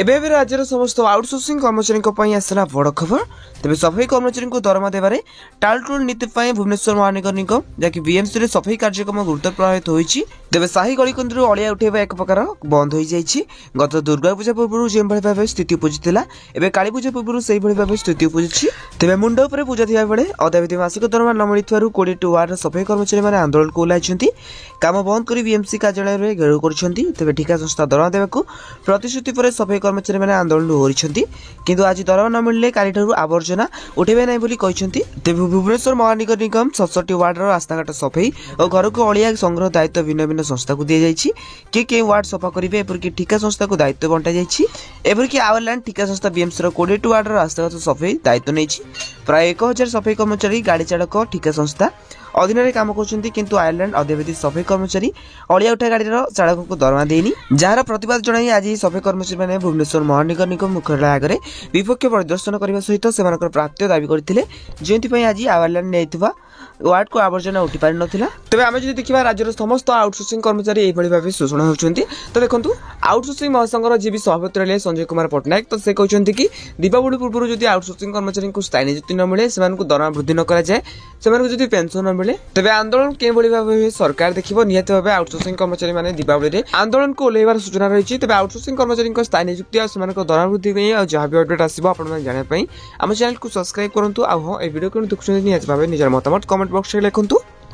एबे राज्यर समस्त आउटसोर्सिंग कर्मचारी आसला बड़ खबर। तेज सफाई कर्मचारी को दरमा देवे टालटुल नीति भुवनेश्वर महानगर निगम जहाँकि बीएमसी सफाई कार्यक्रम गुरुत्व प्रभावित होती। तेज साही गलिकंदी अलिया उठेबा एक प्रकार बंद हो जाए। गत दुर्गा पूजा पूर्व जो भाव स्थिति उपजिला एवं काली पूजा पूर्व से भाव स्थिति उपजी। तेज मुंड उपर पूजा थी बेले अदाविधि मासिक दरमा न मिलू 20 वार्ड सफाई कर्मचारी मैंने आंदोलन को ओह्लाई काम बंद कर बीएमसी कार्यालय घेराव कर ठिका संस्था दरमा देवा प्रतिश्रुति पर सफाई कर्मचारी मैंने आंदोलन ओह्लाई किंतु आज दरमा न मिलने काली आवर्जना उठेबे ना तेज भुवनेश्वर महानगर निगम 67 वार्ड रास्ताघाट सफाई और घर को अलिया संग्रह दायित्व भिन्न भिन्न संस्था को दी जाए। किए वार्ड सफा करेंगे एपरिक ठिका संस्था को दायित्व बंटा जापरिक आयरलैंड ठिका संस्था बीएमसी 20 वार्ड रास्ताघाट सफाई दायित्व नहीं प्राय 1000 सफाई कर्मचारी गाड़ी चालक ठिका संस्था अधीन काम कर आयरलैंड अद्यावधि सफाई कर्मचारी अलिया उठा गाड़ी चालक को दरमा देनी जार प्रतिवाद जन आज सफाई कर्मचारी मैंने भुवनेश्वर महानगर निगम मुख्यालय आगे विपक्ष परिदर्शन करने सहित से प्राप्त दावी करते जो आज आयरलैंड नहीं वार्ड को आवर्जना उठी पारि नथिला। तबे आमे जदि देखिबा राज्यर समस्त आउटसोर्सिंग कर्मचारी एभली भाबे शोषण होउछन्ती। तो देखंतु आउटसोर्सिंग महासंघर जीबी सभापति रहे संजय कुमार पटनायक तो से कहउछन्ती कि दीपावली पूर्व जदि आउटसोर्सिंग कर्मचारी को स्थायी नियुक्ति न मिले सेमान को दरमा वृद्धि न करा जाए सेमान को जदि पेंशन न मिले तबे आंदोलन के भली भाबे सरकार देखिबो नियत भाबे आउटसोर्सिंग कर्मचारी माने दीपावली रे आंदोलन को ओलेबार सूचना रहिछि। तबे आउटसोर्सिंग कर्मचारी को स्थायी नियुक्ति आ सेमान को दरमा वृद्धि पई आ जहाबी अपडेट आसीबो आपण माने जाने पई हम चैनल को सब्सक्राइब करंतु आ हो ए वीडियो को देखुछन्ती नियत भाबे निजर मतामत कमेंट बॉक्स रे लिखंतु।